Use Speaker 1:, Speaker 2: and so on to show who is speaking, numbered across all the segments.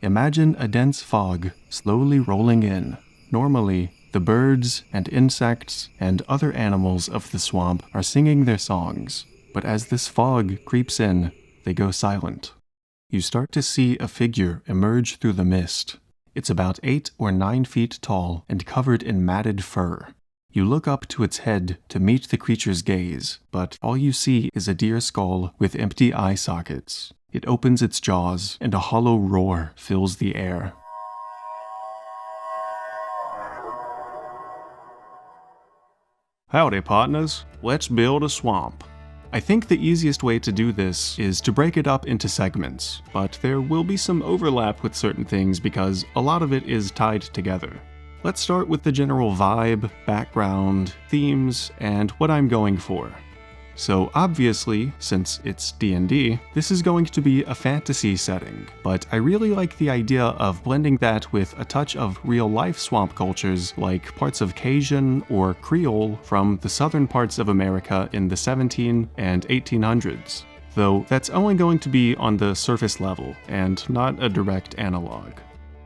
Speaker 1: Imagine a dense fog slowly rolling in. Normally, the birds and insects and other animals of the swamp are singing their songs, but as this fog creeps in, they go silent. You start to see a figure emerge through the mist. It's about 8 or 9 feet tall and covered in matted fur. You look up to its head to meet the creature's gaze, but all you see is a deer skull with empty eye sockets. It opens its jaws, and a hollow roar fills the air. Howdy, partners. Let's build a swamp. I think the easiest way to do this is to break it up into segments, but there will be some overlap with certain things because a lot of it is tied together. Let's start with the general vibe, background, themes, and what I'm going for. So obviously, since it's D&D, this is going to be a fantasy setting, but I really like the idea of blending that with a touch of real-life swamp cultures like parts of Cajun or Creole from the southern parts of America in the 1700s and 1800s, though that's only going to be on the surface level and not a direct analog.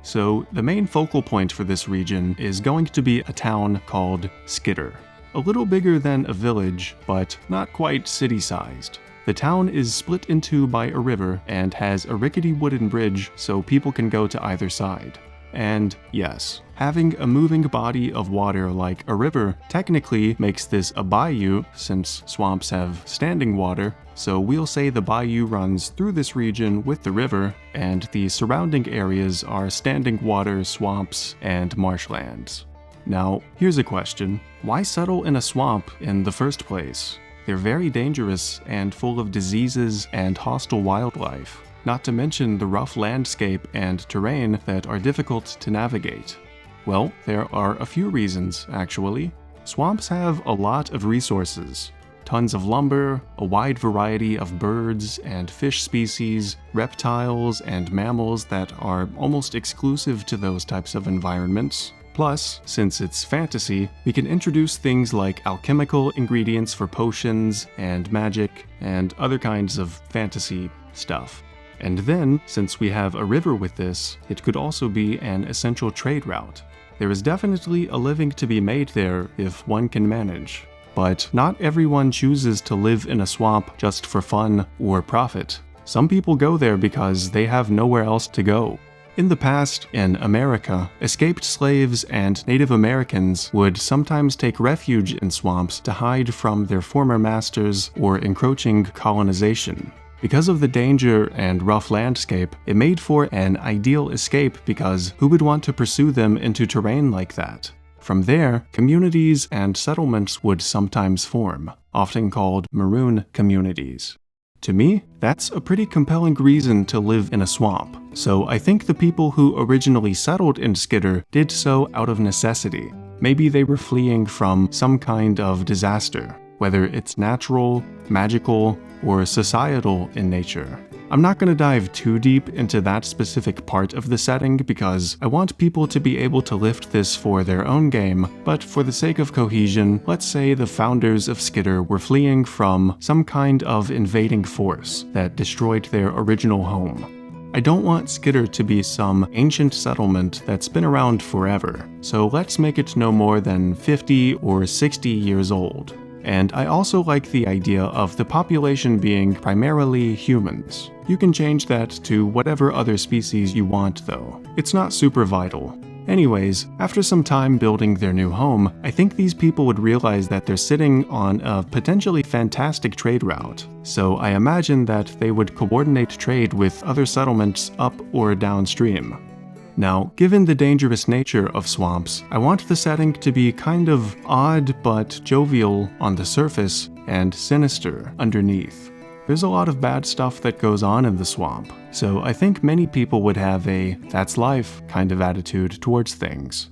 Speaker 1: So the main focal point for this region is going to be a town called Skitter. A little bigger than a village, but not quite city-sized. The town is split in two by a river and has a rickety wooden bridge so people can go to either side. And yes, having a moving body of water like a river technically makes this a bayou since swamps have standing water, so we'll say the bayou runs through this region with the river, and the surrounding areas are standing water swamps and marshlands. Now, here's a question. Why settle in a swamp in the first place? They're very dangerous and full of diseases and hostile wildlife, not to mention the rough landscape and terrain that are difficult to navigate. Well, there are a few reasons, actually. Swamps have a lot of resources. Tons of lumber, a wide variety of birds and fish species, reptiles and mammals that are almost exclusive to those types of environments. Plus, since it's fantasy, we can introduce things like alchemical ingredients for potions and magic and other kinds of fantasy stuff. And then, since we have a river with this, it could also be an essential trade route. There is definitely a living to be made there if one can manage. But not everyone chooses to live in a swamp just for fun or profit. Some people go there because they have nowhere else to go. In the past, in America, escaped slaves and Native Americans would sometimes take refuge in swamps to hide from their former masters or encroaching colonization. Because of the danger and rough landscape, it made for an ideal escape because who would want to pursue them into terrain like that? From there, communities and settlements would sometimes form, often called maroon communities. To me, that's a pretty compelling reason to live in a swamp, so I think the people who originally settled in Skitter did so out of necessity. Maybe they were fleeing from some kind of disaster, whether it's natural, magical, or societal in nature. I'm not going to dive too deep into that specific part of the setting because I want people to be able to lift this for their own game, but for the sake of cohesion, let's say the founders of Skitter were fleeing from some kind of invading force that destroyed their original home. I don't want Skitter to be some ancient settlement that's been around forever, so let's make it no more than 50 or 60 years old. And I also like the idea of the population being primarily humans. You can change that to whatever other species you want though. It's not super vital. Anyways, after some time building their new home, I think these people would realize that they're sitting on a potentially fantastic trade route. So I imagine that they would coordinate trade with other settlements up or downstream. Now, given the dangerous nature of swamps, I want the setting to be kind of odd but jovial on the surface and sinister underneath. There's a lot of bad stuff that goes on in the swamp, so I think many people would have a "that's life" kind of attitude towards things.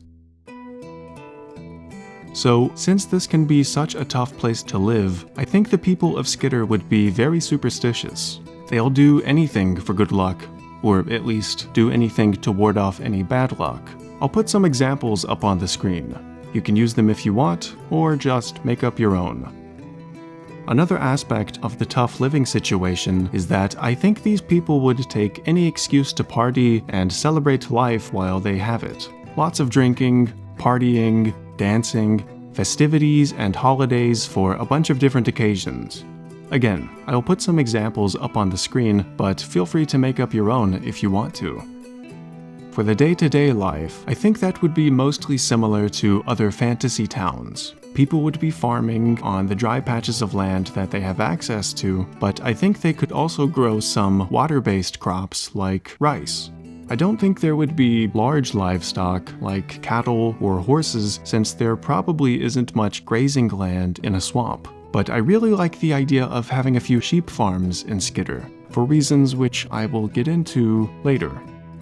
Speaker 1: So, since this can be such a tough place to live, I think the people of Skitter would be very superstitious. They'll do anything for good luck, or at least do anything to ward off any bad luck. I'll put some examples up on the screen. You can use them if you want, or just make up your own. Another aspect of the tough living situation is that I think these people would take any excuse to party and celebrate life while they have it. Lots of drinking, partying, dancing, festivities, and holidays for a bunch of different occasions. Again, I'll put some examples up on the screen, but feel free to make up your own if you want to. For the day-to-day life, I think that would be mostly similar to other fantasy towns. People would be farming on the dry patches of land that they have access to, but I think they could also grow some water-based crops like rice. I don't think there would be large livestock like cattle or horses, since there probably isn't much grazing land in a swamp. But I really like the idea of having a few sheep farms in Skitter, for reasons which I will get into later.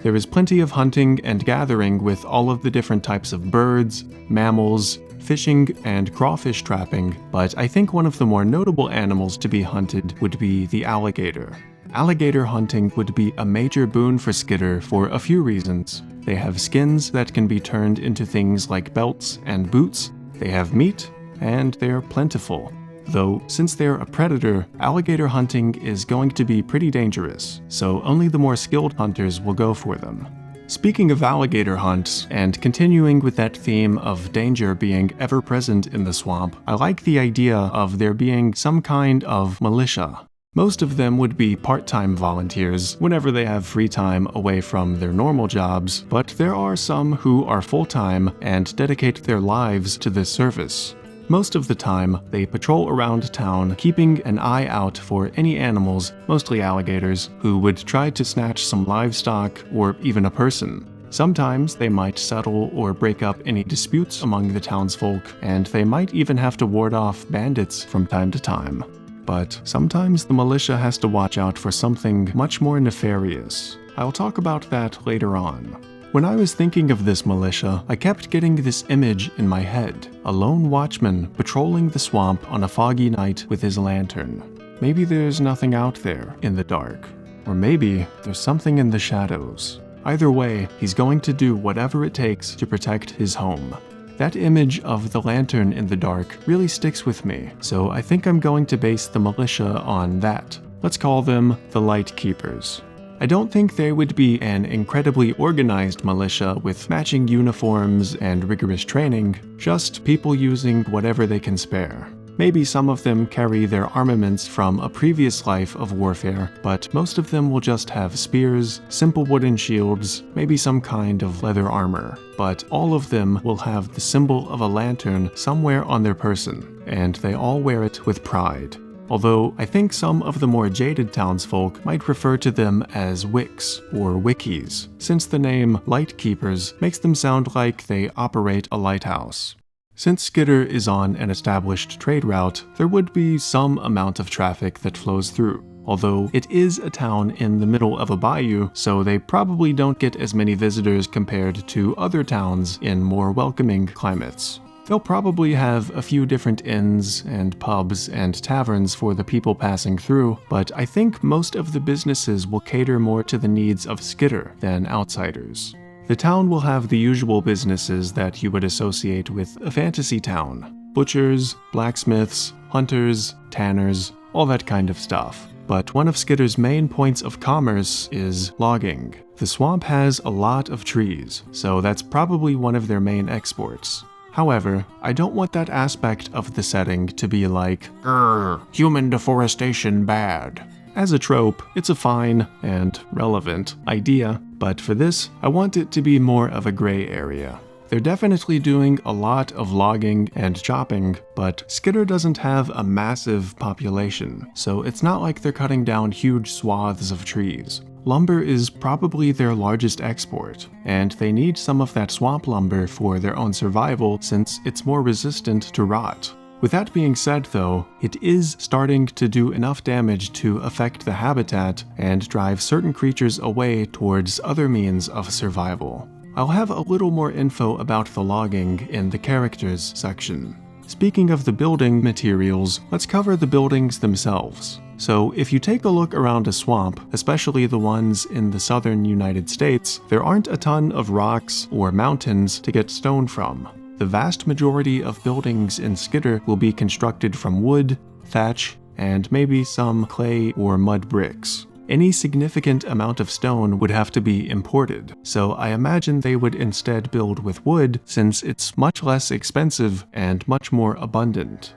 Speaker 1: There is plenty of hunting and gathering with all of the different types of birds, mammals, fishing, and crawfish trapping, but I think one of the more notable animals to be hunted would be the alligator. Alligator hunting would be a major boon for Skitter for a few reasons. They have skins that can be turned into things like belts and boots, they have meat, and they're plentiful. Though, since they're a predator, alligator hunting is going to be pretty dangerous, so only the more skilled hunters will go for them. Speaking of alligator hunts, and continuing with that theme of danger being ever present in the swamp, I like the idea of there being some kind of militia. Most of them would be part-time volunteers whenever they have free time away from their normal jobs, but there are some who are full-time and dedicate their lives to this service. Most of the time, they patrol around town, keeping an eye out for any animals, mostly alligators, who would try to snatch some livestock or even a person. Sometimes they might settle or break up any disputes among the townsfolk, and they might even have to ward off bandits from time to time. But sometimes the militia has to watch out for something much more nefarious. I'll talk about that later on. When I was thinking of this militia, I kept getting this image in my head. A lone watchman patrolling the swamp on a foggy night with his lantern. Maybe there's nothing out there in the dark. Or maybe there's something in the shadows. Either way, he's going to do whatever it takes to protect his home. That image of the lantern in the dark really sticks with me, so I think I'm going to base the militia on that. Let's call them the Light Keepers. I don't think they would be an incredibly organized militia with matching uniforms and rigorous training, just people using whatever they can spare. Maybe some of them carry their armaments from a previous life of warfare, but most of them will just have spears, simple wooden shields, maybe some kind of leather armor. But all of them will have the symbol of a lantern somewhere on their person, and they all wear it with pride. Although I think some of the more jaded townsfolk might refer to them as wicks or wickies, since the name Light Keepers makes them sound like they operate a lighthouse. Since Skitter is on an established trade route, there would be some amount of traffic that flows through. Although it is a town in the middle of a bayou, so they probably don't get as many visitors compared to other towns in more welcoming climates. They'll probably have a few different inns and pubs and taverns for the people passing through, but I think most of the businesses will cater more to the needs of Skitter than outsiders. The town will have the usual businesses that you would associate with a fantasy town. Butchers, blacksmiths, hunters, tanners, all that kind of stuff. But one of Skitter's main points of commerce is logging. The swamp has a lot of trees, so that's probably one of their main exports. However, I don't want that aspect of the setting to be like, "Grr, human deforestation bad." As a trope, it's a fine and relevant idea, but for this, I want it to be more of a gray area. They're definitely doing a lot of logging and chopping, but Skitter doesn't have a massive population, so it's not like they're cutting down huge swaths of trees. Lumber is probably their largest export, and they need some of that swamp lumber for their own survival since it's more resistant to rot. With that being said though, it is starting to do enough damage to affect the habitat and drive certain creatures away towards other means of survival. I'll have a little more info about the logging in the characters section. Speaking of the building materials, let's cover the buildings themselves. So if you take a look around a swamp, especially the ones in the southern United States, there aren't a ton of rocks or mountains to get stone from. The vast majority of buildings in Skitter will be constructed from wood, thatch, and maybe some clay or mud bricks. Any significant amount of stone would have to be imported, so I imagine they would instead build with wood since it's much less expensive and much more abundant.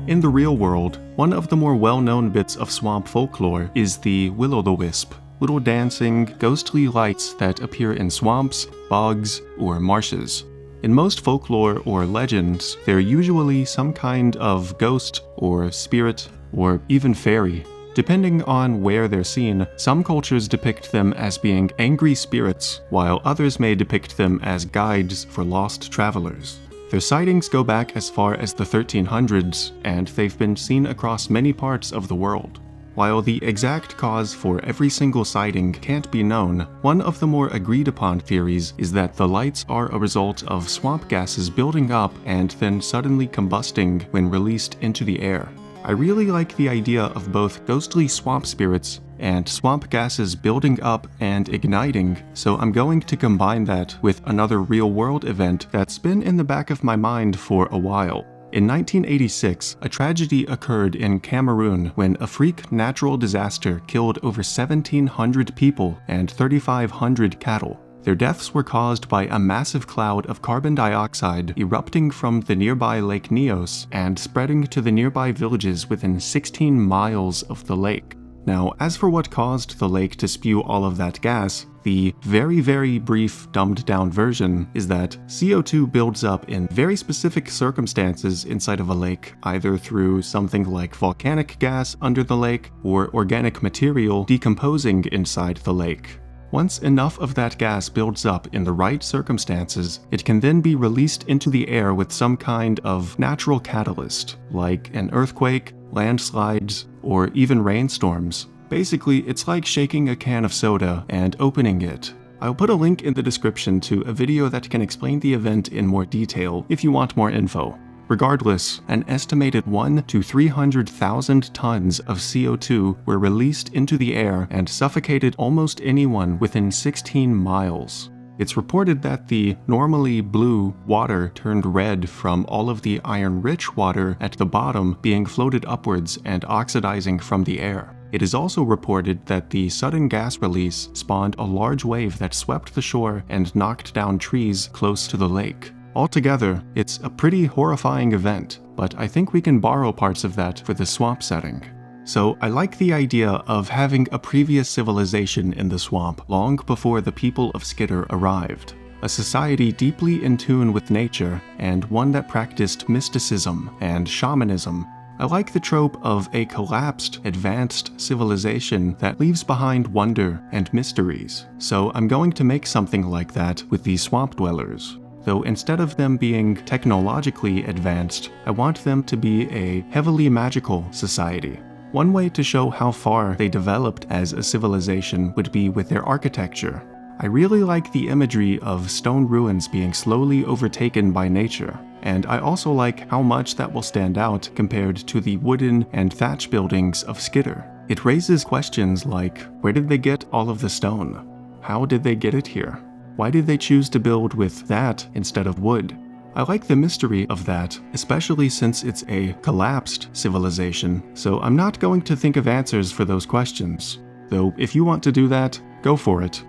Speaker 1: In the real world, one of the more well-known bits of swamp folklore is the will-o'-the-wisp, little dancing, ghostly lights that appear in swamps, bogs, or marshes. In most folklore or legends, they're usually some kind of ghost or spirit or even fairy. Depending on where they're seen, some cultures depict them as being angry spirits, while others may depict them as guides for lost travelers. Their sightings go back as far as the 1300s, and they've been seen across many parts of the world. While the exact cause for every single sighting can't be known, one of the more agreed upon theories is that the lights are a result of swamp gases building up and then suddenly combusting when released into the air. I really like the idea of both ghostly swamp spirits and swamp gases building up and igniting, so I'm going to combine that with another real-world event that's been in the back of my mind for a while. In 1986, a tragedy occurred in Cameroon when a freak natural disaster killed over 1,700 people and 3,500 cattle. Their deaths were caused by a massive cloud of carbon dioxide erupting from the nearby Lake Nyos and spreading to the nearby villages within 16 miles of the lake. Now, as for what caused the lake to spew all of that gas, the very brief, dumbed-down version is that CO2 builds up in very specific circumstances inside of a lake, either through something like volcanic gas under the lake or organic material decomposing inside the lake. Once enough of that gas builds up in the right circumstances, it can then be released into the air with some kind of natural catalyst, like an earthquake, landslides, or even rainstorms. Basically, it's like shaking a can of soda and opening it. I'll put a link in the description to a video that can explain the event in more detail if you want more info. Regardless, an estimated 1 to 300,000 tons of CO2 were released into the air and suffocated almost anyone within 16 miles. It's reported that the normally blue water turned red from all of the iron-rich water at the bottom being floated upwards and oxidizing from the air. It is also reported that the sudden gas release spawned a large wave that swept the shore and knocked down trees close to the lake. Altogether, it's a pretty horrifying event, but I think we can borrow parts of that for the swamp setting. So I like the idea of having a previous civilization in the swamp long before the people of Skitter arrived. A society deeply in tune with nature, and one that practiced mysticism and shamanism. I like the trope of a collapsed, advanced civilization that leaves behind wonder and mysteries. So I'm going to make something like that with these swamp dwellers. Though instead of them being technologically advanced, I want them to be a heavily magical society. One way to show how far they developed as a civilization would be with their architecture. I really like the imagery of stone ruins being slowly overtaken by nature, and I also like how much that will stand out compared to the wooden and thatch buildings of Skitter. It raises questions like, where did they get all of the stone? How did they get it here? Why did they choose to build with that instead of wood? I like the mystery of that, especially since it's a collapsed civilization, so I'm not going to think of answers for those questions. Though if you want to do that, go for it.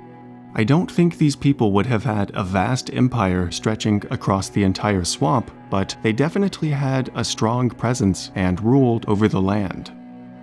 Speaker 1: I don't think these people would have had a vast empire stretching across the entire swamp, but they definitely had a strong presence and ruled over the land.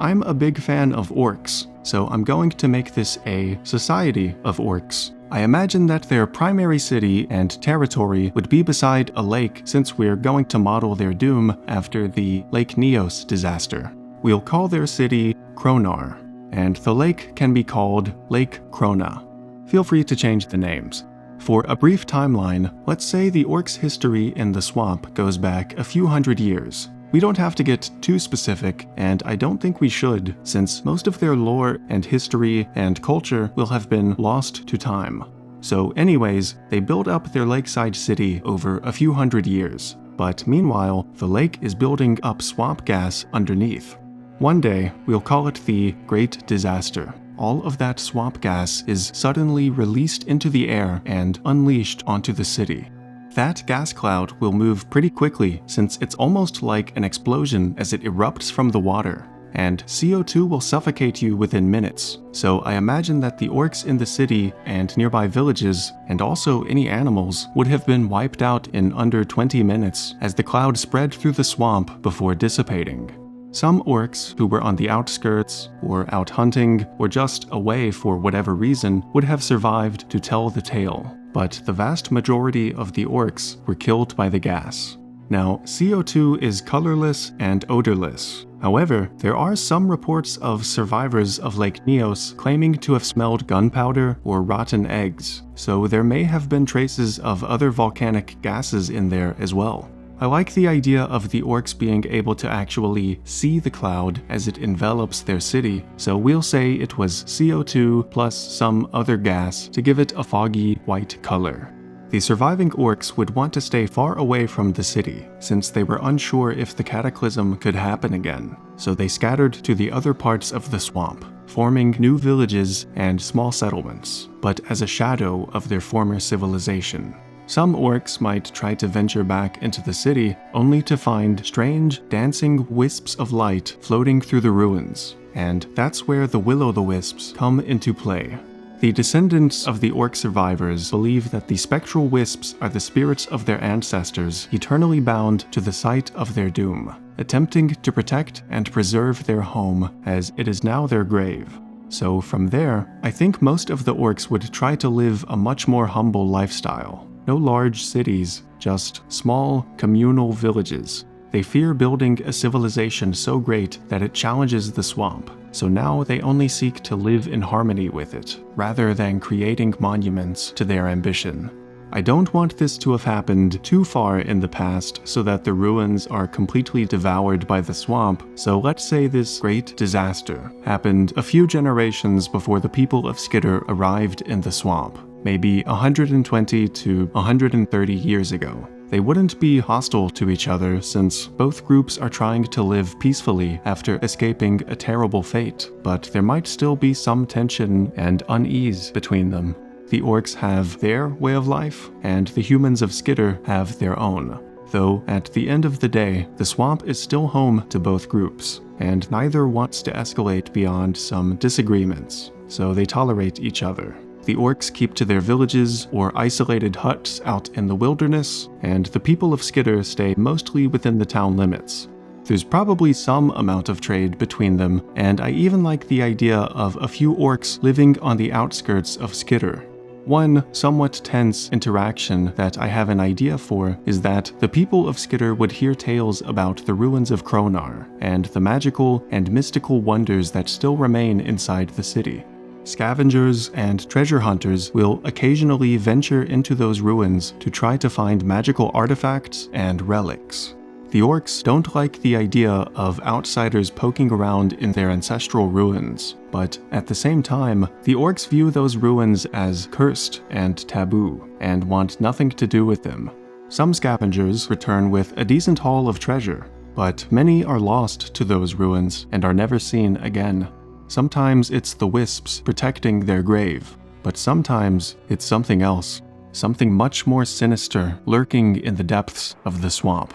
Speaker 1: I'm a big fan of orcs, so I'm going to make this a society of orcs. I imagine that their primary city and territory would be beside a lake since we're going to model their doom after the Lake Nyos disaster. We'll call their city Kronar, and the lake can be called Lake Krona. Feel free to change the names. For a brief timeline, let's say the orcs' history in the swamp goes back a few hundred years. We don't have to get too specific, and I don't think we should, since most of their lore and history and culture will have been lost to time. So anyways, they build up their lakeside city over a few hundred years, but meanwhile, the lake is building up swamp gas underneath. One day, we'll call it the Great Disaster, all of that swamp gas is suddenly released into the air and unleashed onto the city. That gas cloud will move pretty quickly since it's almost like an explosion as it erupts from the water, and CO2 will suffocate you within minutes. So I imagine that the orcs in the city and nearby villages, and also any animals, would have been wiped out in under 20 minutes as the cloud spread through the swamp before dissipating. Some orcs who were on the outskirts, or out hunting, or just away for whatever reason, would have survived to tell the tale, but the vast majority of the orcs were killed by the gas. Now, CO2 is colorless and odorless. However, there are some reports of survivors of Lake Nyos claiming to have smelled gunpowder or rotten eggs, so there may have been traces of other volcanic gases in there as well. I like the idea of the orcs being able to actually see the cloud as it envelops their city, so we'll say it was CO2 plus some other gas to give it a foggy white color. The surviving orcs would want to stay far away from the city, since they were unsure if the cataclysm could happen again, so they scattered to the other parts of the swamp, forming new villages and small settlements, but as a shadow of their former civilization. Some orcs might try to venture back into the city, only to find strange, dancing wisps of light floating through the ruins, and that's where the will-o'-the-wisps come into play. The descendants of the orc survivors believe that the spectral wisps are the spirits of their ancestors eternally bound to the site of their doom, attempting to protect and preserve their home as it is now their grave. So from there, I think most of the orcs would try to live a much more humble lifestyle. No large cities, just small, communal villages. They fear building a civilization so great that it challenges the swamp, so now they only seek to live in harmony with it, rather than creating monuments to their ambition. I don't want this to have happened too far in the past so that the ruins are completely devoured by the swamp, so let's say this great disaster happened a few generations before the people of Skitter arrived in the swamp. Maybe 120 to 130 years ago. They wouldn't be hostile to each other since both groups are trying to live peacefully after escaping a terrible fate, but there might still be some tension and unease between them. The orcs have their way of life, and the humans of Skitter have their own. Though, at the end of the day, the swamp is still home to both groups, and neither wants to escalate beyond some disagreements, so they tolerate each other. The orcs keep to their villages or isolated huts out in the wilderness, and the people of Skitter stay mostly within the town limits. There's probably some amount of trade between them, and I even like the idea of a few orcs living on the outskirts of Skitter. One somewhat tense interaction that I have an idea for is that the people of Skitter would hear tales about the ruins of Kronar, and the magical and mystical wonders that still remain inside the city. Scavengers and treasure hunters will occasionally venture into those ruins to try to find magical artifacts and relics. The orcs don't like the idea of outsiders poking around in their ancestral ruins, but at the same time, the orcs view those ruins as cursed and taboo, and want nothing to do with them. Some scavengers return with a decent haul of treasure, but many are lost to those ruins and are never seen again. Sometimes it's the wisps protecting their grave, but sometimes it's something else, something much more sinister lurking in the depths of the swamp.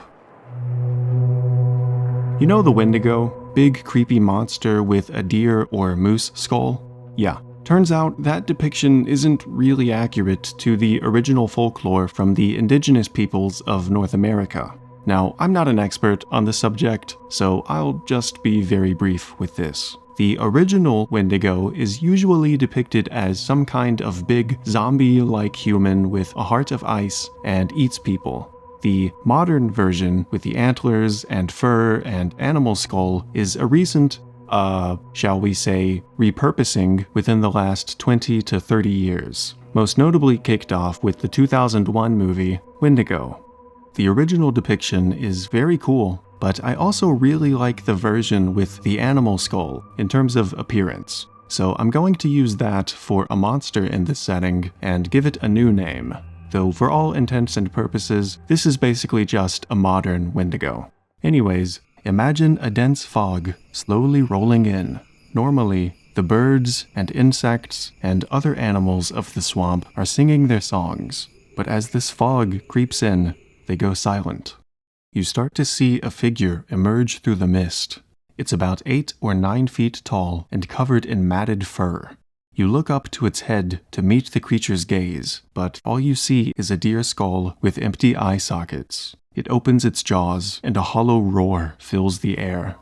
Speaker 1: You know the Wendigo? Big creepy monster with a deer or moose skull? Yeah, turns out that depiction isn't really accurate to the original folklore from the indigenous peoples of North America. Now, I'm not an expert on the subject, so I'll just be very brief with this. The original Wendigo is usually depicted as some kind of big zombie-like human with a heart of ice and eats people. The modern version, with the antlers and fur and animal skull, is a recent, shall we say, repurposing within the last 20 to 30 years, most notably kicked off with the 2001 movie Wendigo. The original depiction is very cool, but I also really like the version with the animal skull in terms of appearance, so I'm going to use that for a monster in this setting and give it a new name. Though for all intents and purposes, this is basically just a modern Wendigo. Anyways, imagine a dense fog slowly rolling in. Normally, The birds and insects and other animals of the swamp are singing their songs, but as this fog creeps in, they go silent. You start to see a figure emerge through the mist. It's about 8 or 9 feet tall and covered in matted fur. You look up to its head to meet the creature's gaze, but all you see is a deer skull with empty eye sockets. It opens its jaws, and a hollow roar fills the air.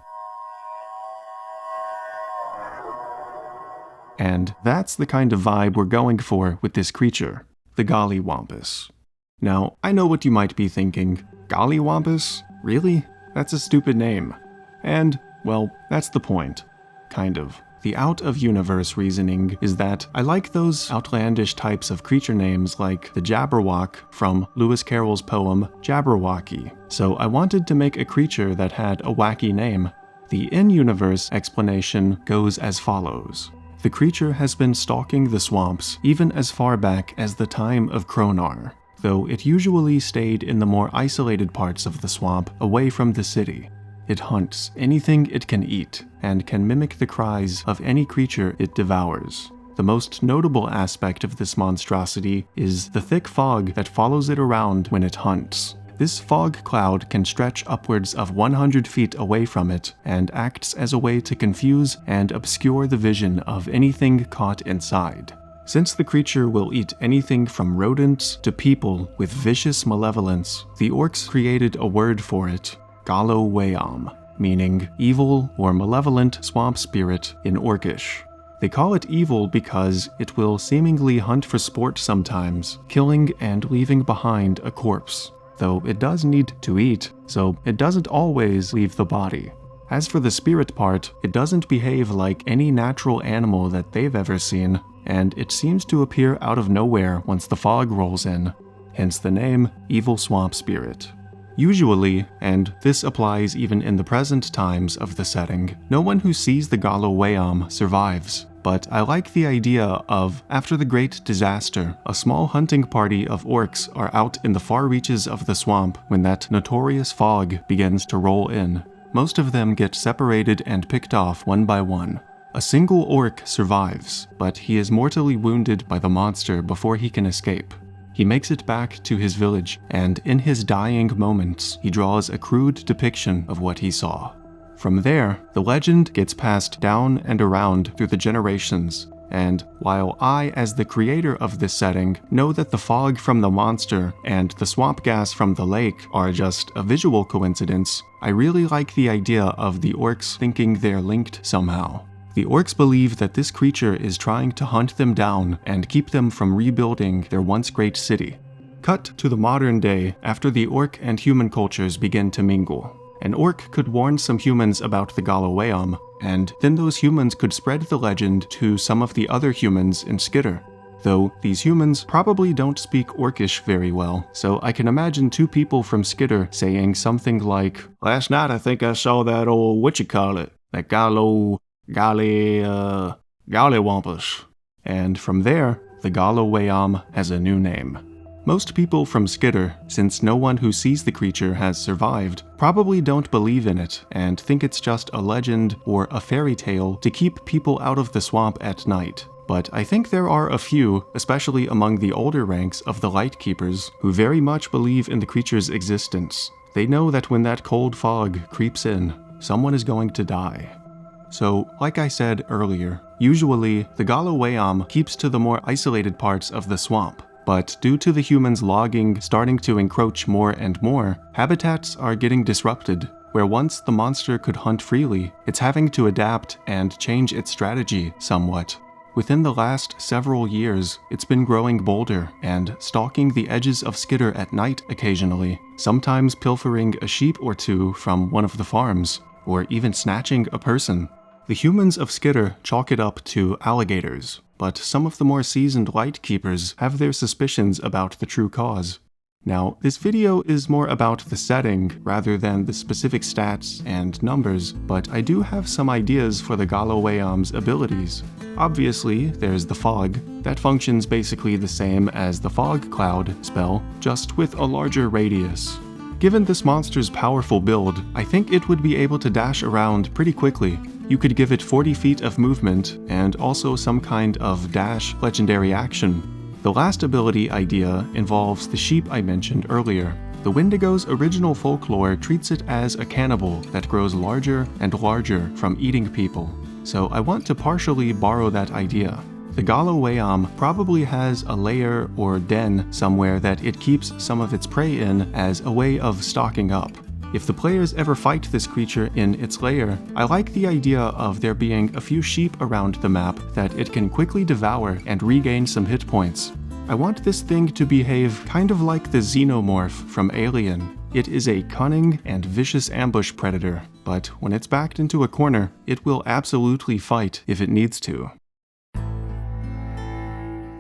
Speaker 1: And that's the kind of vibe we're going for with this creature, the Gollywampus. Now, I know what you might be thinking. Gollywampus? Really? That's a stupid name. And, well, that's the point. Kind of. The out-of-universe reasoning is that I like those outlandish types of creature names like the Jabberwock from Lewis Carroll's poem Jabberwocky, so I wanted to make a creature that had a wacky name. The in-universe explanation goes as follows. The creature has been stalking the swamps even as far back as the time of Kronar, though it usually stayed in the more isolated parts of the swamp away from the city. It hunts anything it can eat, and can mimic the cries of any creature it devours. The most notable aspect of this monstrosity is the thick fog that follows it around when it hunts. This fog cloud can stretch upwards of 100 feet away from it, and acts as a way to confuse and obscure the vision of anything caught inside. Since the creature will eat anything from rodents to people with vicious malevolence, the orcs created a word for it, Gallowayam, meaning evil or malevolent swamp spirit in Orcish. They call it evil because it will seemingly hunt for sport sometimes, killing and leaving behind a corpse, though it does need to eat, so it doesn't always leave the body. As for the spirit part, it doesn't behave like any natural animal that they've ever seen, and it seems to appear out of nowhere once the fog rolls in, hence the name Evil Swamp Spirit. Usually, and this applies even in the present times of the setting, no one who sees the Gallowayam survives, but I like the idea of, after the Great Disaster, a small hunting party of orcs are out in the far reaches of the swamp when that notorious fog begins to roll in. Most of them get separated and picked off one by one. A single orc survives, but he is mortally wounded by the monster before he can escape. He makes it back to his village, and in his dying moments, he draws a crude depiction of what he saw. From there, the legend gets passed down and around through the generations, and while I, as the creator of this setting, know that the fog from the monster and the swamp gas from the lake are just a visual coincidence, I really like the idea of the orcs thinking they're linked somehow. The orcs believe that this creature is trying to hunt them down and keep them from rebuilding their once great city. Cut to the modern day after the orc and human cultures begin to mingle. An orc could warn some humans about the Gallowayam, and then those humans could spread the legend to some of the other humans in Skitter. Though these humans probably don't speak Orcish very well, so I can imagine 2 people from Skitter saying something like, "Last night I think I saw that old whatchamacallit, that Gollywampus." And from there, the Gallowayam has a new name. Most people from Skitter, since no one who sees the creature has survived, probably don't believe in it and think it's just a legend or a fairy tale to keep people out of the swamp at night. But I think there are a few, especially among the older ranks of the Lightkeepers, who very much believe in the creature's existence. They know that when that cold fog creeps in, someone is going to die. So, like I said earlier, usually the Gallowayam keeps to the more isolated parts of the swamp. But due to the humans logging starting to encroach more and more, habitats are getting disrupted. Where once the monster could hunt freely, it's having to adapt and change its strategy somewhat. Within the last several years, it's been growing bolder and stalking the edges of Skitter at night occasionally, sometimes pilfering a sheep or 2 from one of the farms, or even snatching a person. The humans of Skitter chalk it up to alligators, but some of the more seasoned Lightkeepers have their suspicions about the true cause. Now, this video is more about the setting rather than the specific stats and numbers, but I do have some ideas for the Gallowayam's abilities. Obviously, there's the fog. That functions basically the same as the fog cloud spell, just with a larger radius. Given this monster's powerful build, I think it would be able to dash around pretty quickly. you could give it 40 feet of movement and also some kind of dash legendary action. The last ability idea involves the sheep I mentioned earlier. The Wendigo's original folklore treats it as a cannibal that grows larger and larger from eating people, so I want to partially borrow that idea. The Gallowayam probably has a lair or den somewhere that it keeps some of its prey in as a way of stocking up. If the players ever fight this creature in its lair, I like the idea of there being a few sheep around the map that it can quickly devour and regain some hit points. I want this thing to behave kind of like the xenomorph from Alien. It is a cunning and vicious ambush predator, but when it's backed into a corner, it will absolutely fight if it needs to.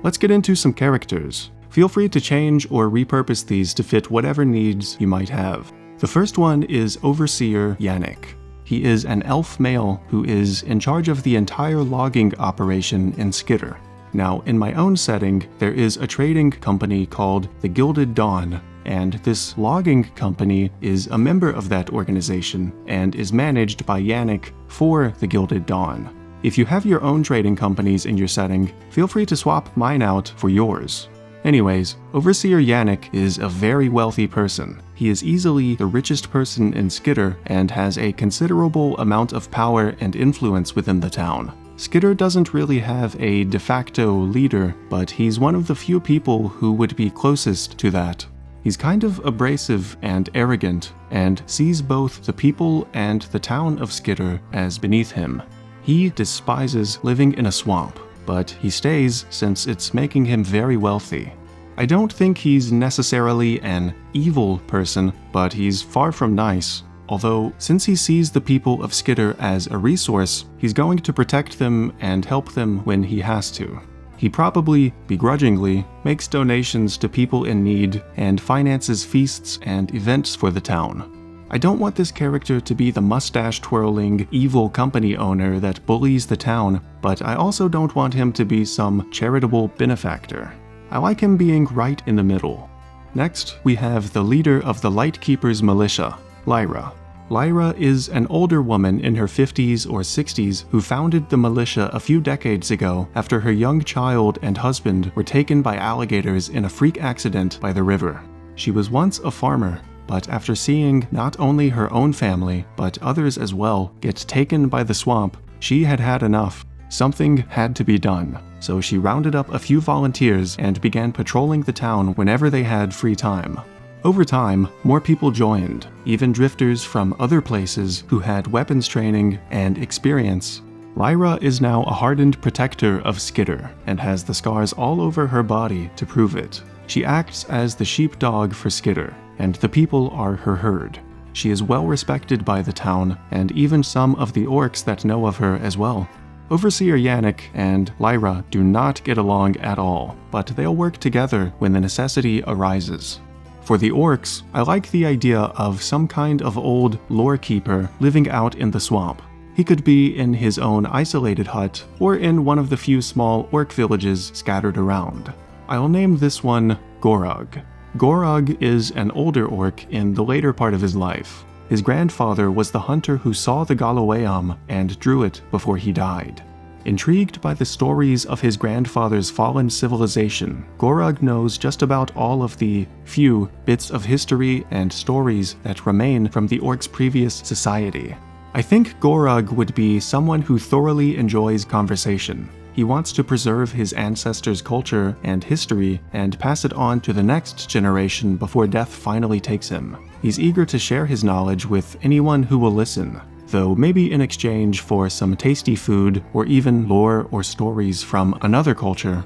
Speaker 1: Let's get into some characters. Feel free to change or repurpose these to fit whatever needs you might have. The first one is Overseer Yannick. He is an elf male who is in charge of the entire logging operation in Skitter. Now, in my own setting, there is a trading company called the Gilded Dawn, and this logging company is a member of that organization and is managed by Yannick for the Gilded Dawn. If you have your own trading companies in your setting, feel free to swap mine out for yours. Anyways, Overseer Yannick is a very wealthy person. He is easily the richest person in Skitter and has a considerable amount of power and influence within the town. Skitter doesn't really have a de facto leader, but he's one of the few people who would be closest to that. He's kind of abrasive and arrogant, and sees both the people and the town of Skitter as beneath him. He despises living in a swamp, but he stays since it's making him very wealthy. I don't think he's necessarily an evil person, but he's far from nice. Although, since he sees the people of Skitter as a resource, he's going to protect them and help them when he has to. He probably, begrudgingly, makes donations to people in need and finances feasts and events for the town. I don't want this character to be the mustache-twirling, evil company owner that bullies the town, but I also don't want him to be some charitable benefactor. I like him being right in the middle. Next, we have the leader of the Lightkeeper's militia, Lyra. Lyra is an older woman in her 50s or 60s who founded the militia a few decades ago after her young child and husband were taken by alligators in a freak accident by the river. She was once a farmer, but after seeing not only her own family, but others as well, get taken by the swamp, she had had enough. Something had to be done, so she rounded up a few volunteers and began patrolling the town whenever they had free time. Over time, more people joined, even drifters from other places who had weapons training and experience. Lyra is now a hardened protector of Skitter, and has the scars all over her body to prove it. She acts as the sheepdog for Skitter, and the people are her herd. She is well respected by the town, and even some of the orcs that know of her as well. Overseer Yannick and Lyra do not get along at all, but they'll work together when the necessity arises. For the orcs, I like the idea of some kind of old lore keeper living out in the swamp. He could be in his own isolated hut, or in one of the few small orc villages scattered around. I'll name this one Gorug. Gorug is an older orc in the later part of his life. His grandfather was the hunter who saw the Gallowayam and drew it before he died. Intrigued by the stories of his grandfather's fallen civilization, Gorug knows just about all of the few bits of history and stories that remain from the orcs' previous society. I think Gorug would be someone who thoroughly enjoys conversation. He wants to preserve his ancestors' culture and history and pass it on to the next generation before death finally takes him. He's eager to share his knowledge with anyone who will listen, though maybe in exchange for some tasty food or even lore or stories from another culture.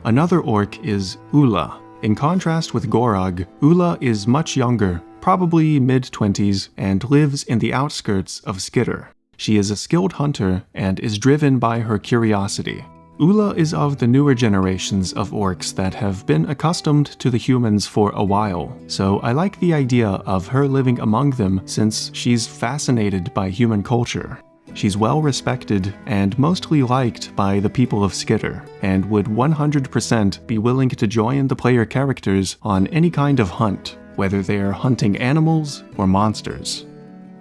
Speaker 1: Another orc is Oola. In contrast with Gorug, Oola is much younger, probably mid-20s, and lives in the outskirts of Skitter. She is a skilled hunter and is driven by her curiosity. Oola is of the newer generations of orcs that have been accustomed to the humans for a while, so I like the idea of her living among them since she's fascinated by human culture. She's well respected and mostly liked by the people of Skitter, and would 100% be willing to join the player characters on any kind of hunt, whether they're hunting animals or monsters.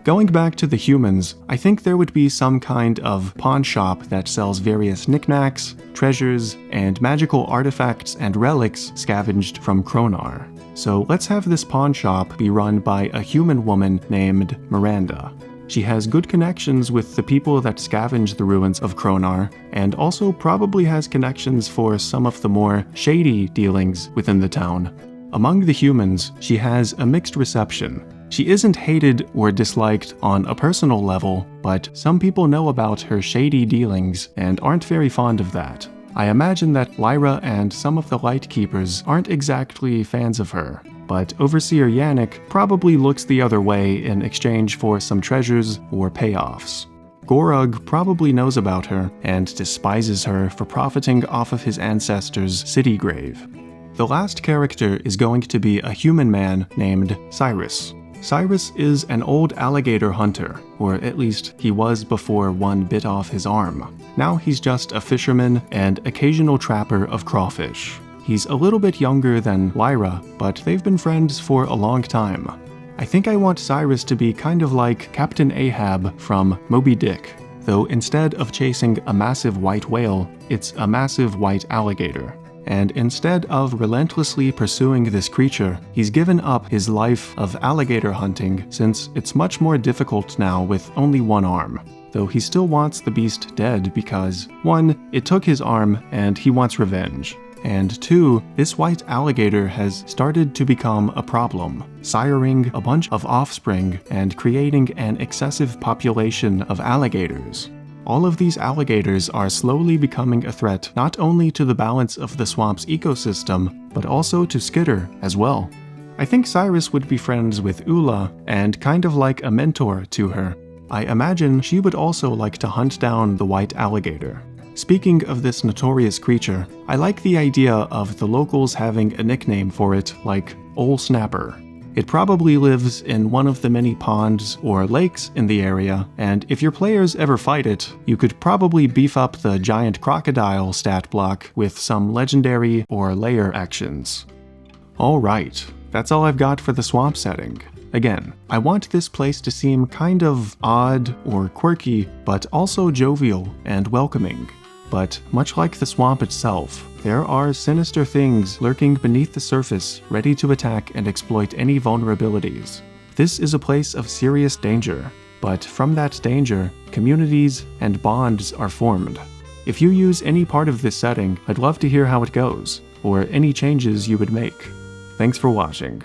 Speaker 1: Going back to the humans, I think there would be some kind of pawn shop that sells various knickknacks, treasures, and magical artifacts and relics scavenged from Kronar. So let's have this pawn shop be run by a human woman named Miranda. She has good connections with the people that scavenge the ruins of Kronar, and also probably has connections for some of the more shady dealings within the town. Among the humans, she has a mixed reception. She isn't hated or disliked on a personal level, but some people know about her shady dealings and aren't very fond of that. I imagine that Lyra and some of the Lightkeepers aren't exactly fans of her, but Overseer Yannick probably looks the other way in exchange for some treasures or payoffs. Gorug probably knows about her and despises her for profiting off of his ancestors' city grave. The last character is going to be a human man named Cyrus. Cyrus is an old alligator hunter, or at least he was before one bit off his arm. Now he's just a fisherman and occasional trapper of crawfish. He's a little bit younger than Lyra, but they've been friends for a long time. I think I want Cyrus to be kind of like Captain Ahab from Moby Dick, though instead of chasing a massive white whale, it's a massive white alligator. And instead of relentlessly pursuing this creature, he's given up his life of alligator hunting since it's much more difficult now with only one arm. Though he still wants the beast dead because, 1, it took his arm and he wants revenge. And 2, this white alligator has started to become a problem, siring a bunch of offspring and creating an excessive population of alligators. All of these alligators are slowly becoming a threat not only to the balance of the swamp's ecosystem, but also to Skitter as well. I think Cyrus would be friends with Oola and kind of like a mentor to her. I imagine she would also like to hunt down the white alligator. Speaking of this notorious creature, I like the idea of the locals having a nickname for it like Ol Snapper. It probably lives in one of the many ponds or lakes in the area, and if your players ever fight it, you could probably beef up the giant crocodile stat block with some legendary or layer actions. Alright, that's all I've got for the swamp setting. Again, I want this place to seem kind of odd or quirky, but also jovial and welcoming. But much like the swamp itself, there are sinister things lurking beneath the surface, ready to attack and exploit any vulnerabilities. This is a place of serious danger, but from that danger, communities and bonds are formed. If you use any part of this setting, I'd love to hear how it goes, or any changes you would make. Thanks for watching.